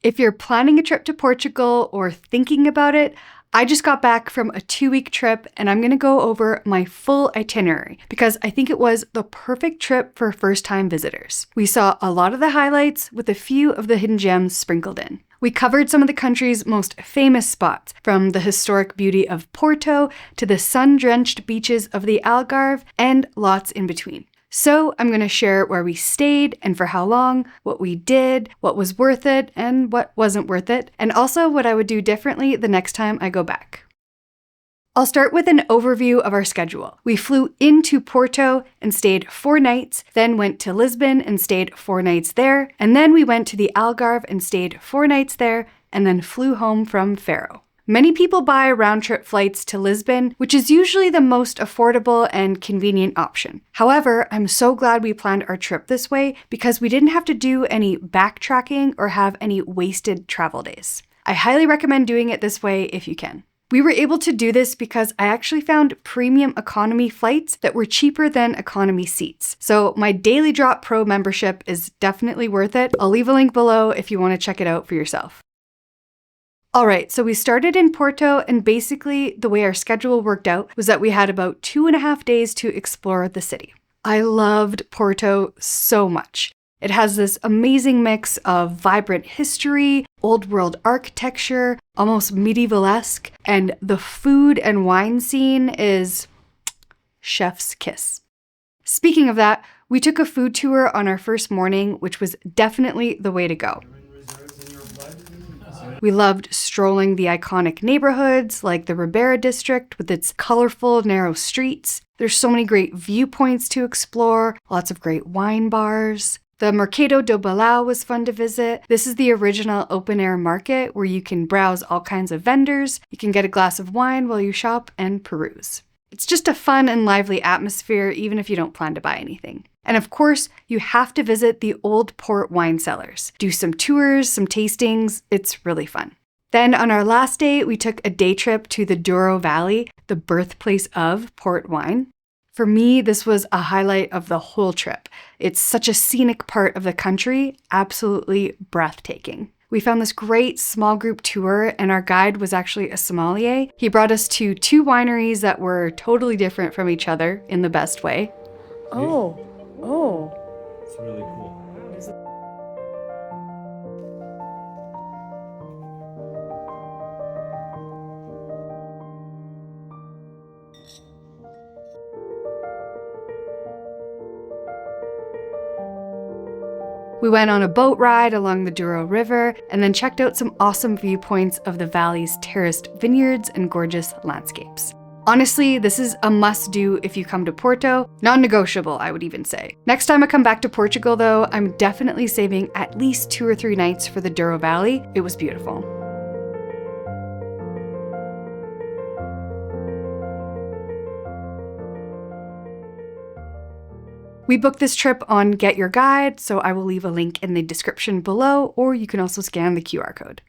If you're planning a trip to Portugal or thinking about it, I just got back from a 2-week trip and I'm going to go over my full itinerary because I think it was the perfect trip for first-time visitors. We saw a lot of the highlights with a few of the hidden gems sprinkled in. We covered some of the country's most famous spots, from the historic beauty of Porto to the sun-drenched beaches of the Algarve and lots in between. So I'm going to share where we stayed and for how long, what we did, what was worth it and what wasn't worth it, and also what I would do differently the next time I go back. I'll start with an overview of our schedule. We flew into Porto and stayed 4 nights, then went to Lisbon and stayed 4 nights there, and then we went to the Algarve and stayed 4 nights there, and then flew home from Faro. Many people buy round-trip flights to Lisbon, which is usually the most affordable and convenient option. However, I'm so glad we planned our trip this way because we didn't have to do any backtracking or have any wasted travel days. I highly recommend doing it this way if you can. We were able to do this because I actually found premium economy flights that were cheaper than economy seats. So my Daily Drop Pro membership is definitely worth it. I'll leave a link below if you want to check it out for yourself. Alright, so we started in Porto, and basically the way our schedule worked out was that we had about 2.5 days to explore the city. I loved Porto so much. It has this amazing mix of vibrant history, old world architecture, almost medieval-esque, and the food and wine scene is chef's kiss. Speaking of that, we took a food tour on our first morning, which was definitely the way to go. We loved strolling the iconic neighborhoods like the Ribeira district with its colorful, narrow streets. There's so many great viewpoints to explore, lots of great wine bars. The Mercado do Balão was fun to visit. This is the original open-air market where you can browse all kinds of vendors, you can get a glass of wine while you shop and peruse. It's just a fun and lively atmosphere even if you don't plan to buy anything. And of course, you have to visit the old port wine cellars. Do some tours, some tastings, it's really fun. Then on our last day, we took a day trip to the Douro Valley, the birthplace of port wine. For me, this was a highlight of the whole trip. It's such a scenic part of the country, absolutely breathtaking. We found this great small group tour and our guide was actually a sommelier. He brought us to 2 wineries that were totally different from each other in the best way. Oh. It's really cool. We went on a boat ride along the Douro River and then checked out some awesome viewpoints of the valley's terraced vineyards and gorgeous landscapes. Honestly, this is a must-do if you come to Porto. Non-negotiable, I would even say. Next time I come back to Portugal, though, I'm definitely saving at least 2 or 3 nights for the Douro Valley. It was beautiful. We booked this trip on Get Your Guide, so I will leave a link in the description below, or you can also scan the QR code.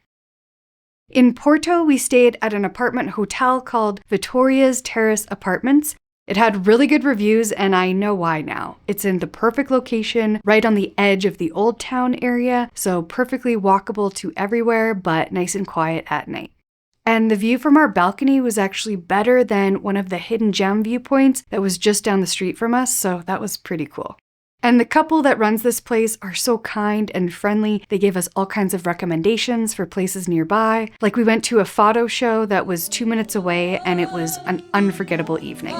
In Porto, we stayed at an apartment hotel called Vitoria's Terrace Apartments. It had really good reviews, and I know why now. It's in the perfect location, right on the edge of the Old Town area, so perfectly walkable to everywhere, but nice and quiet at night. And the view from our balcony was actually better than one of the hidden gem viewpoints that was just down the street from us, so that was pretty cool. And the couple that runs this place are so kind and friendly. They gave us all kinds of recommendations for places nearby. Like we went to a photo show that was 2 minutes away and it was an unforgettable evening.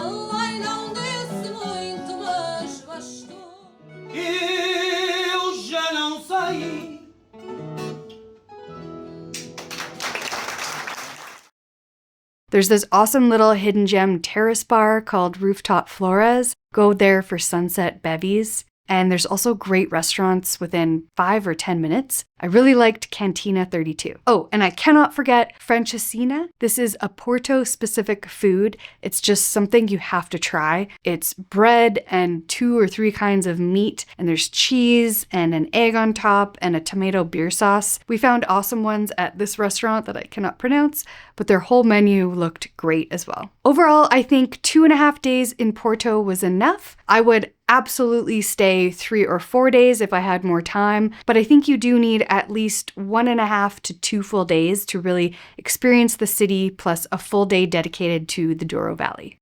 There's this awesome little hidden gem terrace bar called Rooftop Flores. Go there for sunset bevies. And there's also great restaurants within 5 or 10 minutes. I really liked Cantina 32. Oh, and I cannot forget Francesinha. This is a Porto-specific food. It's just something you have to try. It's bread and 2 or 3 kinds of meat, and there's cheese and an egg on top and a tomato beer sauce. We found awesome ones at this restaurant that I cannot pronounce, but their whole menu looked great as well. Overall, I think 2.5 days in Porto was enough. I would absolutely stay 3 or 4 days if I had more time, but I think you do need at least 1.5 to 2 full days to really experience the city, plus a full day dedicated to the Douro Valley.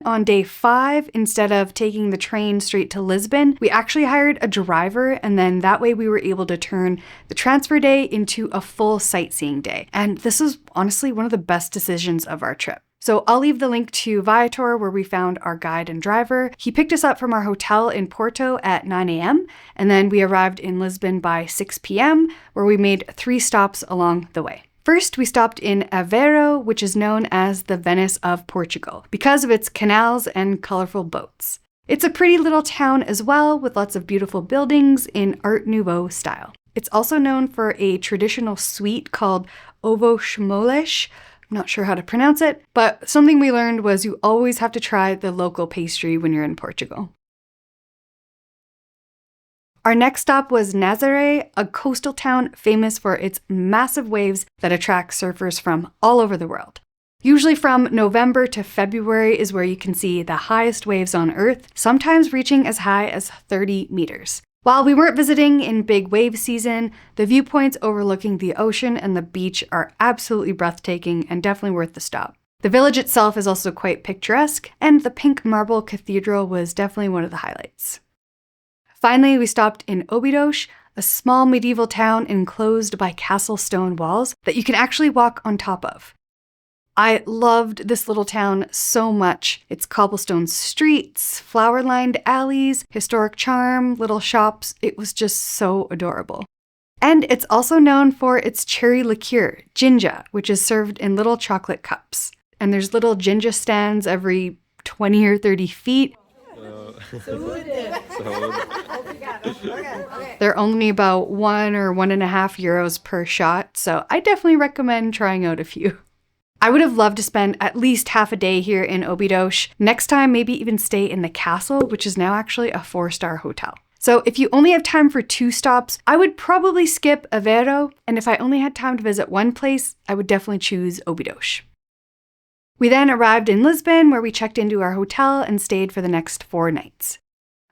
On day 5, instead of taking the train straight to Lisbon, we actually hired a driver, and then that way we were able to turn the transfer day into a full sightseeing day. And this was honestly one of the best decisions of our trip. So I'll leave the link to Viator where we found our guide and driver. He picked us up from our hotel in Porto at 9 a.m. and then we arrived in Lisbon by 6 p.m. where we made 3 stops along the way. First, we stopped in Aveiro, which is known as the Venice of Portugal, because of its canals and colorful boats. It's a pretty little town as well, with lots of beautiful buildings in Art Nouveau style. It's also known for a traditional sweet called ovo schmoles. I'm not sure how to pronounce it, but something we learned was you always have to try the local pastry when you're in Portugal. Our next stop was Nazare, a coastal town famous for its massive waves that attract surfers from all over the world. Usually from November to February is where you can see the highest waves on Earth, sometimes reaching as high as 30 meters. While we weren't visiting in big wave season, the viewpoints overlooking the ocean and the beach are absolutely breathtaking and definitely worth the stop. The village itself is also quite picturesque, and the pink marble cathedral was definitely one of the highlights. Finally, we stopped in Obidos, a small medieval town enclosed by castle stone walls that you can actually walk on top of. I loved this little town so much. Its cobblestone streets, flower-lined alleys, historic charm, little shops, it was just so adorable. And it's also known for its cherry liqueur, ginja, which is served in little chocolate cups. And there's little ginja stands every 20 or 30 feet. They're only about 1 or 1.5 euros per shot, so I definitely recommend trying out a few. I would have loved to spend at least half a day here in Obidos. Next time, maybe even stay in the castle, which is now actually a 4-star hotel. So if you only have time for 2 stops, I would probably skip Aveiro, and if I only had time to visit one place, I would definitely choose Obidos. We then arrived in Lisbon, where we checked into our hotel and stayed for the next 4 nights.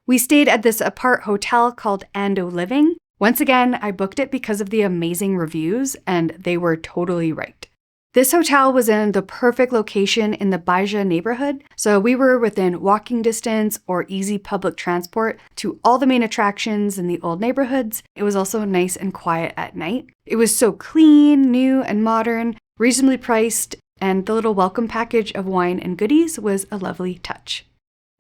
We stayed at this apart hotel called Ando Living. Once again, I booked it because of the amazing reviews, and they were totally right. This hotel was in the perfect location in the Baixo neighborhood, so we were within walking distance or easy public transport to all the main attractions in the old neighborhoods. It was also nice and quiet at night. It was so clean, new, and modern, reasonably priced, and the little welcome package of wine and goodies was a lovely touch.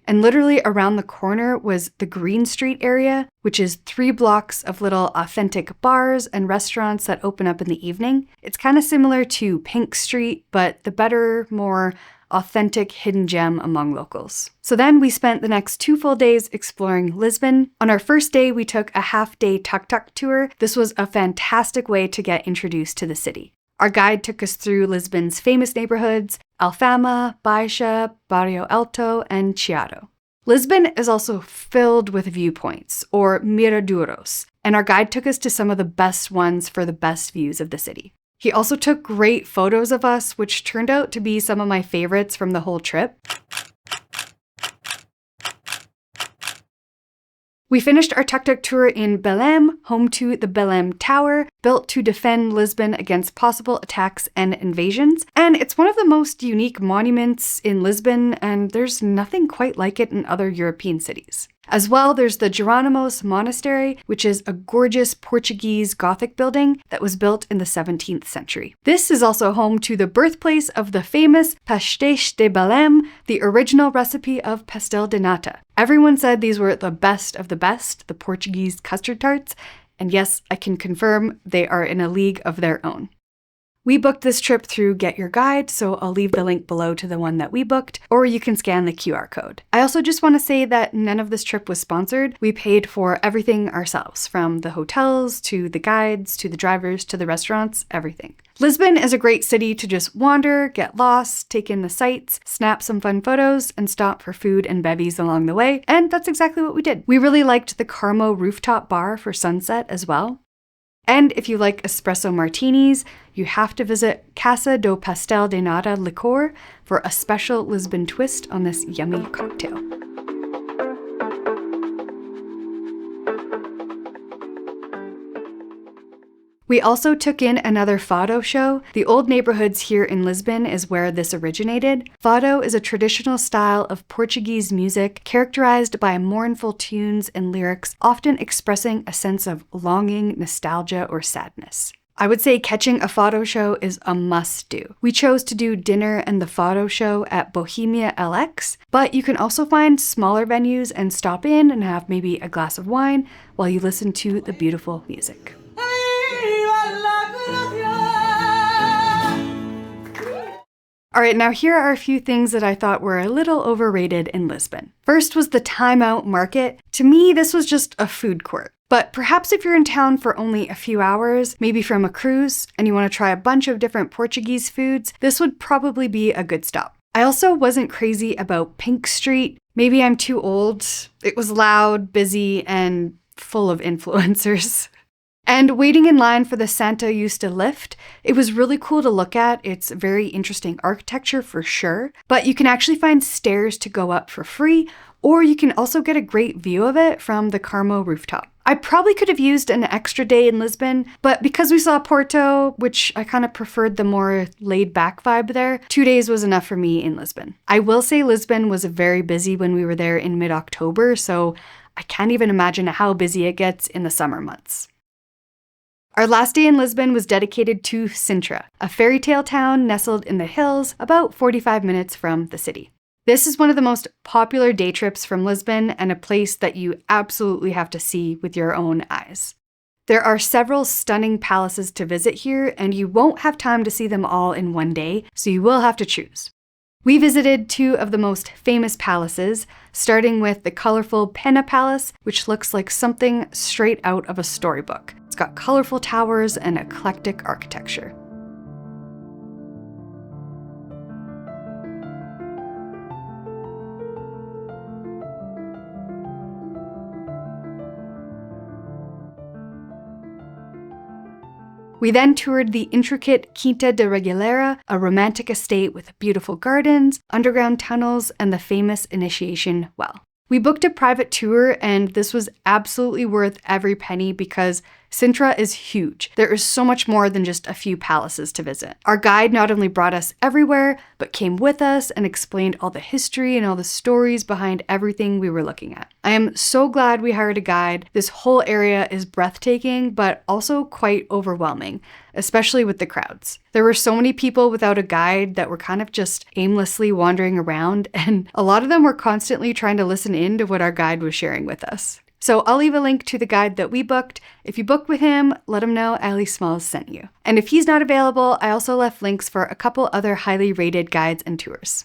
And literally around the corner was the Green Street area, which is 3 blocks of little authentic bars and restaurants that open up in the evening. It's kind of similar to Pink Street, but the better, more authentic hidden gem among locals. So then we spent the next 2 full days exploring Lisbon. On our first day, we took a half-day tuk-tuk tour. This was a fantastic way to get introduced to the city. Our guide took us through Lisbon's famous neighborhoods, Alfama, Baixa, Barrio Alto, and Chiado. Lisbon is also filled with viewpoints, or miradouros, and our guide took us to some of the best ones for the best views of the city. He also took great photos of us, which turned out to be some of my favorites from the whole trip. We finished our tuk-tuk tour in Belém, home to the Belém Tower, built to defend Lisbon against possible attacks and invasions. And it's one of the most unique monuments in Lisbon, and there's nothing quite like it in other European cities. As well, there's the Jerónimos Monastery, which is a gorgeous Portuguese Gothic building that was built in the 17th century. This is also home to the birthplace of the famous pastéis de Belém, the original recipe of pastel de nata. Everyone said these were the best of the best, the Portuguese custard tarts, and yes, I can confirm they are in a league of their own. We booked this trip through Get Your Guide, so I'll leave the link below to the one that we booked, or you can scan the QR code. I also just want to say that none of this trip was sponsored. We paid for everything ourselves, from the hotels, to the guides, to the drivers, to the restaurants, everything. Lisbon is a great city to just wander, get lost, take in the sights, snap some fun photos, and stop for food and bevies along the way, and that's exactly what we did. We really liked the Carmo rooftop bar for sunset as well. And if you like espresso martinis, you have to visit Casa do Pastel de Nata Licor for a special Lisbon twist on this yummy cocktail. We also took in another fado show. The old neighborhoods here in Lisbon is where this originated. Fado is a traditional style of Portuguese music characterized by mournful tunes and lyrics, often expressing a sense of longing, nostalgia, or sadness. I would say catching a fado show is a must-do. We chose to do dinner and the fado show at Bohemia LX, but you can also find smaller venues and stop in and have maybe a glass of wine while you listen to the beautiful music. All right, now here are a few things that I thought were a little overrated in Lisbon. First was the Time Out Market. To me, this was just a food court. But perhaps if you're in town for only a few hours, maybe from a cruise, and you want to try a bunch of different Portuguese foods, this would probably be a good stop. I also wasn't crazy about Pink Street. Maybe I'm too old. It was loud, busy, and full of influencers. And waiting in line for the Santa Justa lift, it was really cool to look at. It's very interesting architecture for sure, but you can actually find stairs to go up for free, or you can also get a great view of it from the Carmo rooftop. I probably could have used an extra day in Lisbon, but because we saw Porto, which I kind of preferred the more laid-back vibe there, 2 days was enough for me in Lisbon. I will say Lisbon was very busy when we were there in mid-October, so I can't even imagine how busy it gets in the summer months. Our last day in Lisbon was dedicated to Sintra, a fairy tale town nestled in the hills about 45 minutes from the city. This is one of the most popular day trips from Lisbon and a place that you absolutely have to see with your own eyes. There are several stunning palaces to visit here, and you won't have time to see them all in one day, so you will have to choose. We visited 2 of the most famous palaces, starting with the colorful Pena Palace, which looks like something straight out of a storybook. It's got colorful towers and eclectic architecture. We then toured the intricate Quinta de Regueira, a romantic estate with beautiful gardens, underground tunnels, and the famous initiation well. We booked a private tour, and this was absolutely worth every penny because Sintra is huge. There is so much more than just a few palaces to visit. Our guide not only brought us everywhere, but came with us and explained all the history and all the stories behind everything we were looking at. I am so glad we hired a guide. This whole area is breathtaking, but also quite overwhelming, especially with the crowds. There were so many people without a guide that were kind of just aimlessly wandering around, and a lot of them were constantly trying to listen in to what our guide was sharing with us. So I'll leave a link to the guide that we booked. If you book with him, let him know Ali Smalls sent you. And if he's not available, I also left links for a couple other highly rated guides and tours.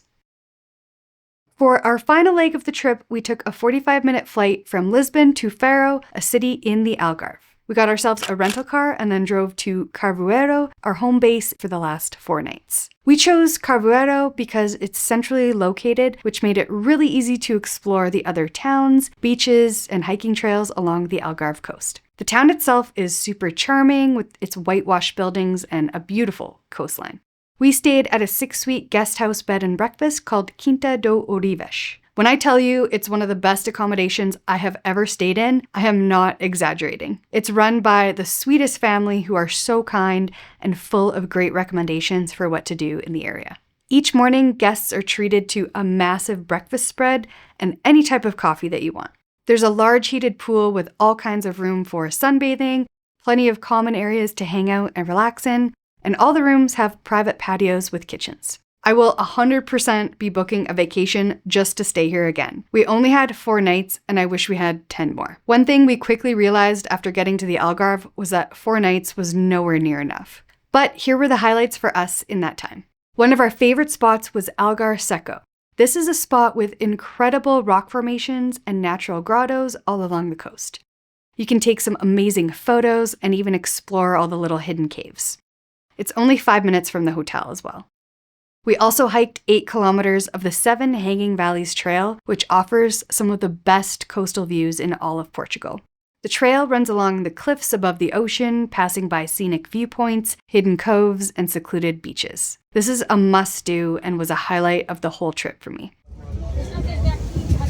For our final leg of the trip, we took a 45-minute flight from Lisbon to Faro, a city in the Algarve. We got ourselves a rental car and then drove to Carvoeiro, our home base for the last 4 nights. We chose Carvoeiro because it's centrally located, which made it really easy to explore the other towns, beaches, and hiking trails along the Algarve coast. The town itself is super charming with its whitewashed buildings and a beautiful coastline. We stayed at a 6-suite guest house bed and breakfast called Quinta do Ourives. When I tell you it's one of the best accommodations I have ever stayed in, I am not exaggerating. It's run by the sweetest family who are so kind and full of great recommendations for what to do in the area. Each morning, guests are treated to a massive breakfast spread and any type of coffee that you want. There's a large heated pool with all kinds of room for sunbathing, plenty of common areas to hang out and relax in, and all the rooms have private patios with kitchens. I will 100% be booking a vacation just to stay here again. We only had 4 nights, and I wish we had 10 more. One thing we quickly realized after getting to the Algarve was that 4 nights was nowhere near enough. But here were the highlights for us in that time. One of our favorite spots was Algar Seco. This is a spot with incredible rock formations and natural grottos all along the coast. You can take some amazing photos and even explore all the little hidden caves. It's only 5 minutes from the hotel as well. We also hiked 8 kilometers of the 7 Hanging Valleys Trail, which offers some of the best coastal views in all of Portugal. The trail runs along the cliffs above the ocean, passing by scenic viewpoints, hidden coves, and secluded beaches. This is a must-do and was a highlight of the whole trip for me.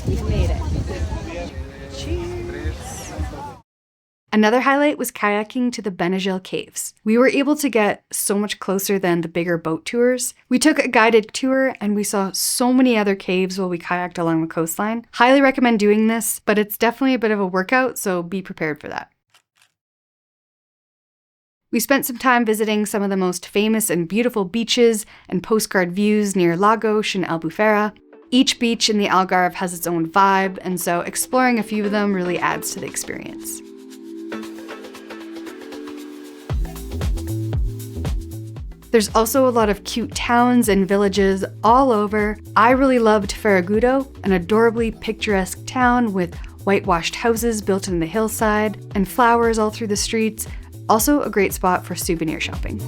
We made it. Cheers! Another highlight was kayaking to the Benagil Caves. We were able to get so much closer than the bigger boat tours. We took a guided tour and we saw so many other caves while we kayaked along the coastline. Highly recommend doing this, but it's definitely a bit of a workout, so be prepared for that. We spent some time visiting some of the most famous and beautiful beaches and postcard views near Lagos and Albufeira. Each beach in the Algarve has its own vibe, and so exploring a few of them really adds to the experience. There's also a lot of cute towns and villages all over. I really loved Ferragudo, an adorably picturesque town with whitewashed houses built in the hillside and flowers all through the streets. Also a great spot for souvenir shopping.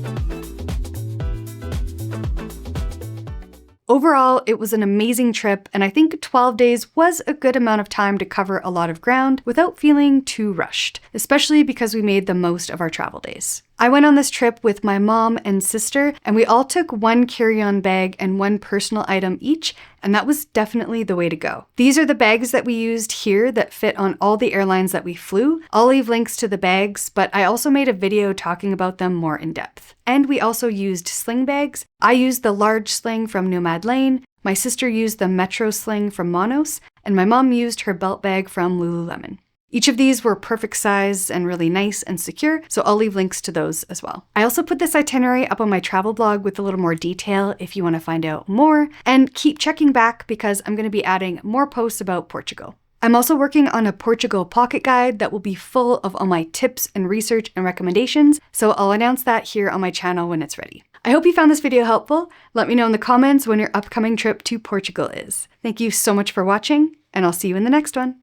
Overall, it was an amazing trip, and I think 12 days was a good amount of time to cover a lot of ground without feeling too rushed, especially because we made the most of our travel days. I went on this trip with my mom and sister, and we all took one carry-on bag and one personal item each, and that was definitely the way to go. These are the bags that we used here that fit on all the airlines that we flew. I'll leave links to the bags, but I also made a video talking about them more in depth. And we also used sling bags. I used the large sling from Nomad Lane, my sister used the Metro sling from Monos, and my mom used her belt bag from Lululemon. Each of these were perfect size and really nice and secure, so I'll leave links to those as well. I also put this itinerary up on my travel blog with a little more detail if you want to find out more, and keep checking back because I'm going to be adding more posts about Portugal. I'm also working on a Portugal pocket guide that will be full of all my tips and research and recommendations, so I'll announce that here on my channel when it's ready. I hope you found this video helpful. Let me know in the comments when your upcoming trip to Portugal is. Thank you so much for watching, and I'll see you in the next one.